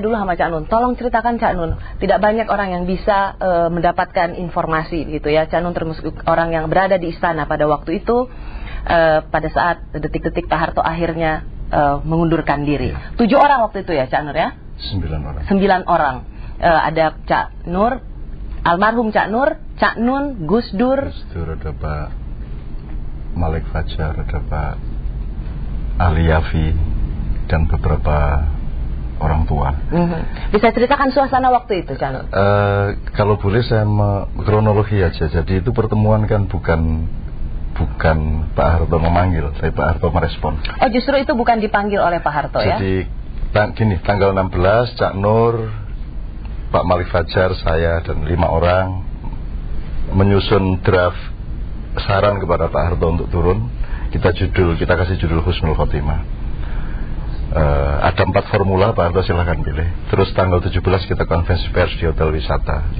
Dulu sama Cak Nun, tolong ceritakan Cak Nun, tidak banyak orang yang bisa mendapatkan informasi gitu ya. Cak Nun termasuk orang yang berada di istana pada waktu itu, pada saat detik-detik Pak Harto akhirnya mengundurkan diri. 7 orang waktu itu ya Cak Nur ya? 9 orang. 9 orang. Ada Cak Nur, almarhum Cak Nur, Cak Nun, Gus Dur. Gus Dur, ada Pak Malik Fajar, ada Pak Ali Yafi, dan beberapa orang tua. Bisa ceritakan suasana waktu itu, Cak Nur? Kalau boleh saya kronologi aja. Jadi itu pertemuan kan bukan Pak Harto memanggil, tapi Pak Harto merespon. Oh, justru itu bukan dipanggil oleh Pak Harto ya? Jadi gini, tanggal 16 Cak Nur, Pak Malik Fajar, saya dan 5 orang menyusun draft saran kepada Pak Harto untuk turun. Kita kasih judul Husnul Khotimah. Ada 4 formula, Pak Harto silahkan pilih. Terus tanggal 17 kita konferensi pers di Hotel Wisata.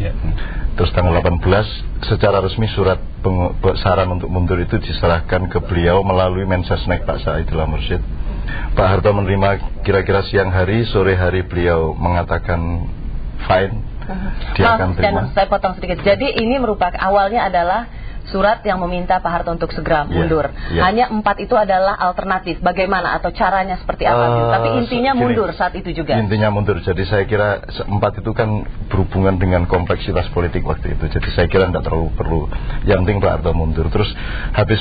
Terus tanggal 18 secara resmi surat saran untuk mundur itu diserahkan ke beliau melalui Mensesnek Pak Saidillah Mursyid. Pak Harto menerima kira-kira siang hari, sore hari beliau mengatakan fine, dia akan terima. Saya potong sedikit. Jadi ini merupakan awalnya adalah surat yang meminta Pak Harto untuk segera mundur. Hanya 4 itu adalah alternatif. Bagaimana atau caranya seperti apa? Tapi intinya mundur saat itu juga. Intinya mundur. Jadi saya kira 4 itu kan berhubungan dengan kompleksitas politik waktu itu. Jadi saya kira tidak terlalu perlu. Yang penting Pak Harto mundur. Terus habis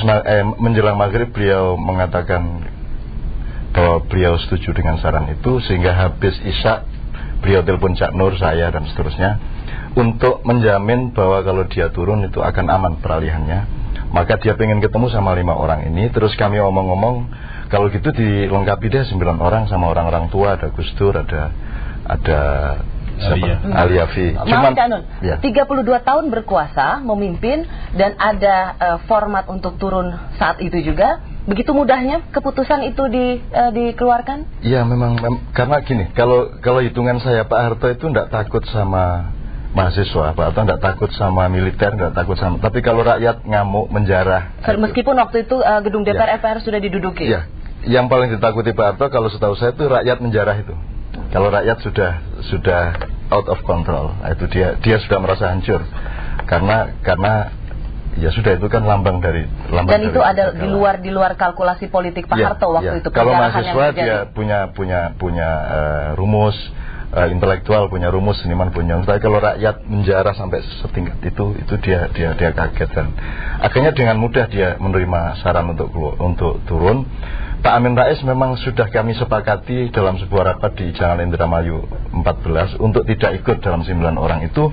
menjelang maghrib beliau mengatakan bahwa beliau setuju dengan saran itu, sehingga habis Isya beliau telepon Cak Nur, saya dan seterusnya, untuk menjamin bahwa kalau dia turun itu akan aman peralihannya. Maka dia pengen ketemu sama 5 orang ini. Terus kami omong-omong, kalau gitu dilengkapi deh 9 orang sama orang-orang tua. Ada Gus Dur, ada Ali Yafi. Maaf Cak Nun, 32 tahun berkuasa, memimpin, dan ada format untuk turun saat itu juga. Begitu mudahnya keputusan itu dikeluarkan? Iya, memang karena gini, kalau hitungan saya Pak Harto itu tidak takut sama mahasiswa, Pak Harto tidak takut sama militer, tidak takut sama. Tapi kalau rakyat ngamuk, menjarah. Meskipun waktu itu gedung DPR MPR sudah diduduki. Iya, yang paling ditakuti Pak Harto kalau setahu saya itu rakyat menjarah itu. Kalau rakyat sudah out of control, itu dia sudah merasa hancur karena ya sudah, itu kan lambang dari dan itu ada di luar kalkulasi politik Pak Harto waktu itu. Kalau mahasiswa dia punya rumus, intelektual punya rumus, seniman punya. Tapi kalau rakyat menjarah sampai setingkat itu dia kaget, dan akhirnya dengan mudah dia menerima saran untuk turun. Pak Amin Rais memang sudah kami sepakati dalam sebuah rapat di Jalan Indramayu 14 untuk tidak ikut dalam 9 orang itu,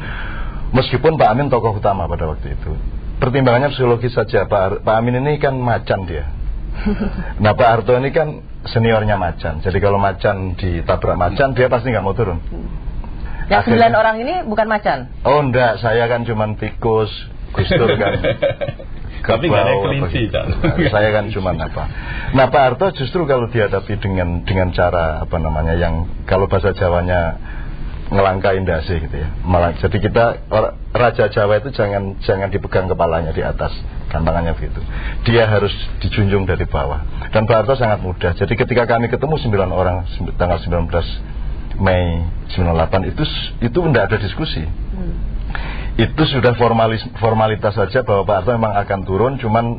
meskipun Pak Amin tokoh utama pada waktu itu. Pertimbangannya psikologis saja. Pak Amin ini kan macan dia. Nah Pak Harto ini kan seniornya macan. Jadi kalau macan ditabrak macan, dia pasti nggak mau turun. Yang 9 orang ini bukan macan? Oh enggak, saya kan cuman tikus, Gus Dur kan tapi nggak ada kelinci kan. Saya kan cuman apa. Nah Pak Harto justru kalau dihadapi dengan cara apa namanya, yang kalau bahasa Jawanya ngelangkain dasi gitu ya. Jadi Raja Jawa itu jangan dipegang kepalanya di atas, gampangannya begitu. Dia harus dijunjung dari bawah. Dan Pak Harto sangat mudah. Jadi ketika kami ketemu 9 orang tanggal 19 Mei 98 itu tidak ada diskusi. Itu sudah formalitas saja bahwa Pak Harto memang akan turun, cuman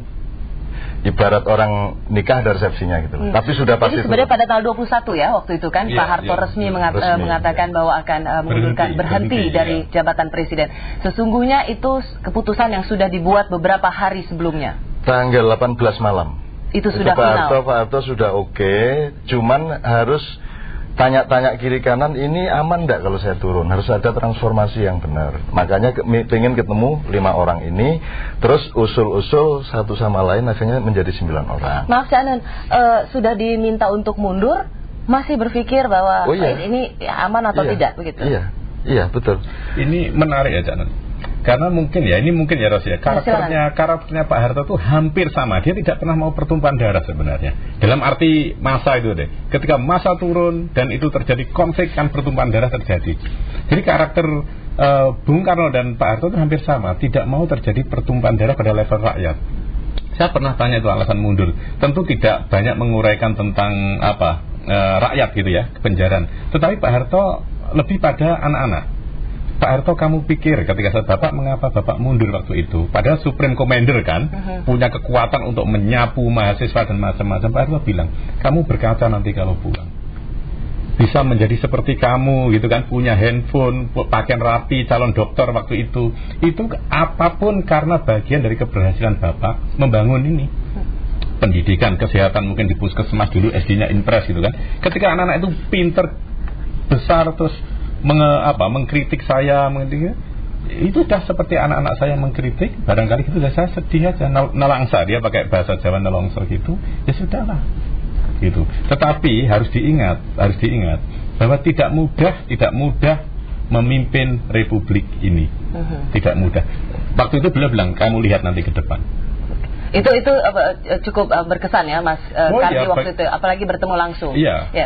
ibarat orang nikah ada resepsinya gitu. Tapi sudah pasti. Jadi sebenarnya pada tanggal 21 ya waktu itu kan Pak Harto resmi mengatakan bahwa akan berhenti dari jabatan presiden. Sesungguhnya itu keputusan yang sudah dibuat beberapa hari sebelumnya. Tanggal 18 malam. Itu sudah final. Pak Harto sudah oke, cuman harus tanya-tanya kiri kanan, ini aman enggak kalau saya turun? Harus ada transformasi yang benar. Makanya pengen ketemu 5 orang ini, terus usul-usul satu sama lain, akhirnya menjadi 9 orang. Maaf Cak Nun, sudah diminta untuk mundur, masih berpikir bahwa ini aman atau tidak begitu? Iya betul. Ini menarik ya Cak Nun. Karena mungkin ya Ros ya, karakternya Pak Harto itu hampir sama. Dia tidak pernah mau pertumpahan darah sebenarnya. Dalam arti masa itu deh. Ketika masa turun dan itu terjadi konflik, kan pertumpahan darah terjadi. Jadi karakter Bung Karno dan Pak Harto itu hampir sama. Tidak mau terjadi pertumpahan darah pada level rakyat. Saya pernah tanya itu alasan mundur. Tentu tidak banyak menguraikan tentang rakyat gitu ya, kepenjaran. Tetapi Pak Harto lebih pada anak-anak. Pak Harto, kamu pikir ketika saat Bapak, mengapa Bapak mundur waktu itu? Padahal Supreme Commander kan punya kekuatan untuk menyapu mahasiswa dan macam-macam. Pak Harto bilang, kamu berkaca nanti kalau pulang, bisa menjadi seperti kamu gitu kan, punya handphone, pakaian rapi, calon dokter waktu itu apapun karena bagian dari keberhasilan Bapak membangun ini. Pendidikan, kesehatan mungkin di puskesmas dulu, SD-nya Impres gitu kan. Ketika anak-anak itu pinter, besar, terus mengkritik saya, itu sudah seperti anak-anak saya mengkritik, barangkali itu sudah saya sedih aja, nelangsa, dia pakai bahasa Jawa nelongso gitu, ya sudahlah gitu. Tetapi harus diingat bahwa tidak mudah memimpin republik ini, tidak mudah. Waktu itu beliau bilang, kamu lihat nanti ke depan. Itu cukup berkesan ya Mas Kardi waktu itu, apalagi bertemu langsung. Iya. Ya.